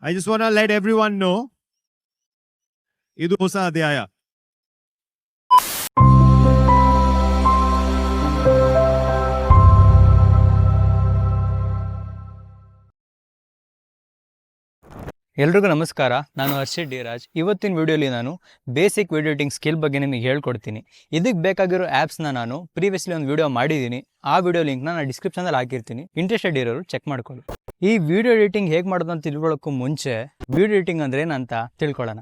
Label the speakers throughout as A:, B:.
A: I just want to let everyone know ಇದು ಹೊಸ ಅಧ್ಯಾಯ.
B: ಎಲ್ರಿಗೂ ನಮಸ್ಕಾರ. ನಾನು ಹರ್ಷಿತ್ ಡಿ ರಾಜ್. ಇವತ್ತಿನ ವಿಡಿಯೋಲಿ ನಾನು ಬೇಸಿಕ್ ವಿಡಿಯೋ ಎಡಿಟಿಂಗ್ ಸ್ಕಿಲ್ ಬಗ್ಗೆ ನಿಮಗೆ ಹೇಳ್ಕೊಡ್ತೀನಿ. ಇದಕ್ಕೆ ಬೇಕಾಗಿರೋ ಆ್ಯಪ್ಸ್ನ ನಾನು ಪ್ರೀವಿಯಸ್ಲಿ ಒಂದು ವಿಡಿಯೋ ಮಾಡಿದ್ದೀನಿ. ಆ ವಿಡಿಯೋ ಲಿಂಕ್ನ ನಾನು ಡಿಸ್ಕ್ರಿಪ್ಷನಲ್ಲಿ ಹಾಕಿರ್ತೀನಿ. ಇಂಟ್ರೆಸ್ಟೆಡ್ ಇರೋರು ಚೆಕ್ ಮಾಡ್ಕೊಳ್ಳಿ. ಈ ವಿಡಿಯೋ ಎಡಿಟಿಂಗ್ ಹೇಗೆ ಮಾಡೋದು ಅಂತ ತಿಳ್ಕೊಳ್ಳೋಕ್ಕೂ ಮುಂಚೆ ವಿಡಿಯೋ ಎಡಿಟಿಂಗ್ ಅಂದರೆ ಏನಂತ ತಿಳ್ಕೊಳ್ಳೋಣ.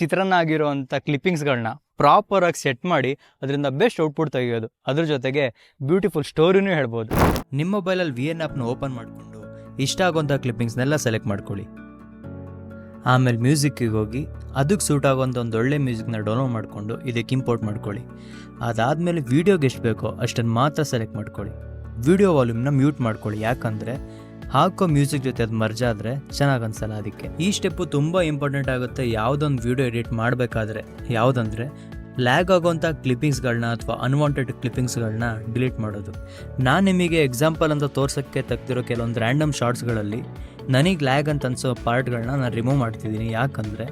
B: ಚಿತ್ರಾನ್ನ ಆಗಿರೋವಂಥ ಕ್ಲಿಪ್ಪಿಂಗ್ಸ್ಗಳನ್ನ ಪ್ರಾಪರಾಗಿ ಸೆಟ್ ಮಾಡಿ ಅದರಿಂದ ಬೆಸ್ಟ್ ಔಟ್ಪುಟ್ ತೆಗೆಯೋದು, ಅದ್ರ ಜೊತೆಗೆ ಬ್ಯೂಟಿಫುಲ್ ಸ್ಟೋರಿನೂ ಹೇಳ್ಬೋದು. ನಿಮ್ಮ ಮೊಬೈಲಲ್ಲಿ VN ಆ್ಯಪ್ನ ಓಪನ್ ಮಾಡಿಕೊಂಡು ಇಷ್ಟ ಆಗೋಂಥ ಕ್ಲಿಪ್ಪಿಂಗ್ಸ್ನೆಲ್ಲ ಸೆಲೆಕ್ಟ್ ಮಾಡ್ಕೊಳ್ಳಿ. ಆಮೇಲೆ ಮ್ಯೂಸಿಕ್ಕಿಗೆ ಹೋಗಿ ಅದಕ್ಕೆ ಸೂಟ್ ಆಗೋಂಥ ಒಂದು ಒಳ್ಳೆ ಮ್ಯೂಸಿಕ್ನ ಡೌನ್ಲೋಡ್ ಮಾಡಿಕೊಂಡು ಇದಕ್ಕೆ ಇಂಪೋರ್ಟ್ ಮಾಡ್ಕೊಳ್ಳಿ. ಅದಾದಮೇಲೆ ವೀಡಿಯೋಗೆ ಎಷ್ಟು ಬೇಕೋ ಅಷ್ಟನ್ನು ಮಾತ್ರ ಸೆಲೆಕ್ಟ್ ಮಾಡ್ಕೊಳ್ಳಿ. ವೀಡಿಯೋ ವಾಲ್ಯೂಮ್ನ ಮ್ಯೂಟ್ ಮಾಡ್ಕೊಳ್ಳಿ, ಯಾಕಂದರೆ ಹಾಕೋ ಮ್ಯೂಸಿಕ್ ಜೊತೆ ಅದು ಮರ್ಜ್ ಆದರೆ ಚೆನ್ನಾಗಿ ಅನ್ಸಲ್ಲ. ಅದಕ್ಕೆ ಈ ಸ್ಟೆಪ್ಪು ತುಂಬ ಇಂಪಾರ್ಟೆಂಟ್ ಆಗುತ್ತೆ ಯಾವುದೊಂದು ವೀಡಿಯೋ ಎಡಿಟ್ ಮಾಡಬೇಕಾದ್ರೆ. ಯಾವುದಂದರೆ ಲ್ಯಾಗ್ ಆಗೋಂಥ ಕ್ಲಿಪ್ಪಿಂಗ್ಸ್ಗಳನ್ನ ಅಥವಾ ಅನ್ವಾಂಟೆಡ್ ಕ್ಲಿಪ್ಪಿಂಗ್ಸ್ಗಳನ್ನ ಡಿಲೀಟ್ ಮಾಡೋದು. ನಾನು ನಿಮಗೆ ಎಕ್ಸಾಂಪಲ್ ಅಂತ ತೋರ್ಸೋಕ್ಕೆ ತೆಗ್ದಿರೋ ಕೆಲವೊಂದು ರ್ಯಾಂಡಮ್ ಶಾರ್ಟ್ಸ್ಗಳಲ್ಲಿ ನನಗೆ ಲ್ಯಾಗ್ ಅಂತ ಅನಿಸೋ ಪಾರ್ಟ್ಗಳನ್ನ ನಾನು ರಿಮೂವ್ ಮಾಡ್ತಿದ್ದೀನಿ, ಯಾಕಂದರೆ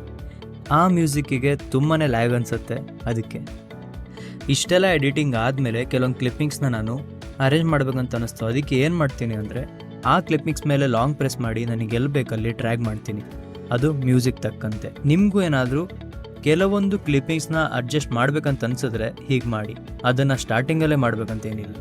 B: ಆ ಮ್ಯೂಸಿಕ್ಕಿಗೆ ತುಂಬಾ ಲ್ಯಾಗ್ ಅನಿಸುತ್ತೆ. ಅದಕ್ಕೆ ಇಷ್ಟೆಲ್ಲ ಎಡಿಟಿಂಗ್ ಆದಮೇಲೆ ಕೆಲವೊಂದು ಕ್ಲಿಪ್ಪಿಂಗ್ಸ್ನ ನಾನು ಅರೇಂಜ್ ಮಾಡಬೇಕಂತ ಅನ್ನಿಸ್ತು. ಅದಕ್ಕೆ ಏನು ಮಾಡ್ತೀನಿ ಅಂದರೆ ಆ ಕ್ಲಿಪ್ಪಿಂಗ್ಸ್ ಮೇಲೆ ಲಾಂಗ್ ಪ್ರೆಸ್ ಮಾಡಿ ನನಗೆ ಎಲ್ಲಿ ಬೇಕಲ್ಲಿ ಟ್ರ್ಯಾಗ್ ಮಾಡ್ತೀನಿ, ಅದು ಮ್ಯೂಸಿಕ್ ತಕ್ಕಂತೆ. ನಿಮಗೂ ಏನಾದರೂ ಕೆಲವೊಂದು ಕ್ಲಿಪ್ಪಿಂಗ್ಸ್ನ ಅಡ್ಜಸ್ಟ್ ಮಾಡಬೇಕಂತ ಅನಿಸಿದ್ರೆ ಹೀಗೆ ಮಾಡಿ. ಅದನ್ನು ಸ್ಟಾರ್ಟಿಂಗಲ್ಲೇ ಮಾಡಬೇಕಂತೇನಿಲ್ಲ.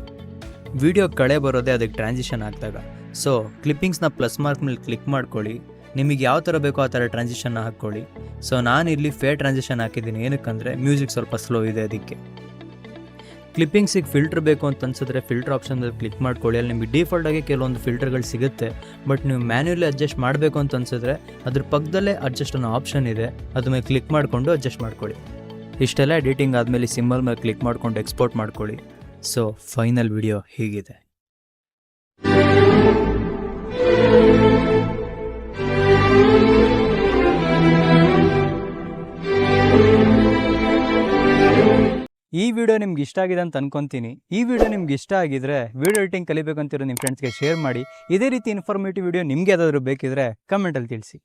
B: ವಿಡಿಯೋ ಕಳೆ ಬರೋದೇ ಅದಕ್ಕೆ ಟ್ರಾನ್ಸಿಷನ್ ಆಗ್ದಾಗ. ಸೊ ಕ್ಲಿಪ್ಪಿಂಗ್ಸ್ನ ಪ್ಲಸ್ ಮಾರ್ಕ್ ಮೇಲೆ ಕ್ಲಿಕ್ ಮಾಡ್ಕೊಳ್ಳಿ. ನಿಮಗೆ ಯಾವ ಥರ ಬೇಕೋ ಆ ಥರ ಟ್ರಾನ್ಸಿಷನ್ನ ಹಾಕ್ಕೊಳ್ಳಿ. ಸೊ ನಾನಿಲ್ಲಿ ಫೇರ್ ಟ್ರಾನ್ಸಿಷನ್ ಹಾಕಿದ್ದೀನಿ, ಏನಕ್ಕಂದರೆ ಮ್ಯೂಸಿಕ್ ಸ್ವಲ್ಪ ಸ್ಲೋ ಇದೆ. ಅದಕ್ಕೆ ಕ್ಲಿಪ್ಪಿಂಗ್ಸಿಗೆ ಫಿಲ್ಟರ್ ಬೇಕು ಅಂತ ಅನ್ಸಿದ್ರೆ ಫಿಲ್ಟರ್ ಆಪ್ಷನ್ದಲ್ಲಿ ಕ್ಲಿಕ್ ಮಾಡ್ಕೊಳ್ಳಿ. ಅಲ್ಲಿ ನಿಮಗೆ ಡಿಫಾಲ್ಟಾಗಿ ಕೆಲವೊಂದು ಫಿಲ್ಟರ್ಗಳು ಸಿಗುತ್ತೆ. ಬಟ್ ನೀವು ಮ್ಯಾನ್ಯುಯಲಿ ಅಡ್ಜಸ್ಟ್ ಮಾಡಬೇಕು ಅಂತ ಅನ್ಸಿದ್ರೆ ಅದ್ರ ಪಕ್ಕದಲ್ಲೇ ಅಡ್ಜಸ್ಟ್ ಅನ್ನೋ ಆಪ್ಷನ್ ಇದೆ, ಅದ್ರ ಮೇಲೆ ಕ್ಲಿಕ್ ಮಾಡಿಕೊಂಡು ಅಡ್ಜಸ್ಟ್ ಮಾಡ್ಕೊಳ್ಳಿ. ಇಷ್ಟೆಲ್ಲ ಎಡಿಟಿಂಗ್ ಆದಮೇಲೆ ಸಿಂಬಲ್ ಮೇಲೆ ಕ್ಲಿಕ್ ಮಾಡ್ಕೊಂಡು ಎಕ್ಸ್ಪೋರ್ಟ್ ಮಾಡ್ಕೊಳ್ಳಿ. ಸೊ ಫೈನಲ್ ವಿಡಿಯೋ ಹೀಗಿದೆ. ಈ ವಿಡಿಯೋ ನಿಮ್ಗೆ ಇಷ್ಟ ಆಗಿದೆ ಅಂತ ಅನ್ಕೊಂತೀನಿ. ಈ ವಿಡಿಯೋ ನಿಮ್ಗೆ ಇಷ್ಟ ಆಗಿದ್ರೆ ವಿಡಿಯೋ ಎಡಿಟಿಂಗ್ ಕಲಿಬೇಕಂತಿರೋ ನಿಮ್ಮ ಫ್ರೆಂಡ್ಸ್ಗೆ ಶೇರ್ ಮಾಡಿ. ಇದೇ ರೀತಿ ಇನ್ಫಾರ್ಮೇಟಿವ್ ವಿಡಿಯೋ ನಿಮಗೆ ಯಾವ್ದಾದ್ರು ಬೇಕಿದ್ರೆ ಕಮೆಂಟಲ್ಲಿ ತಿಳಿಸಿ.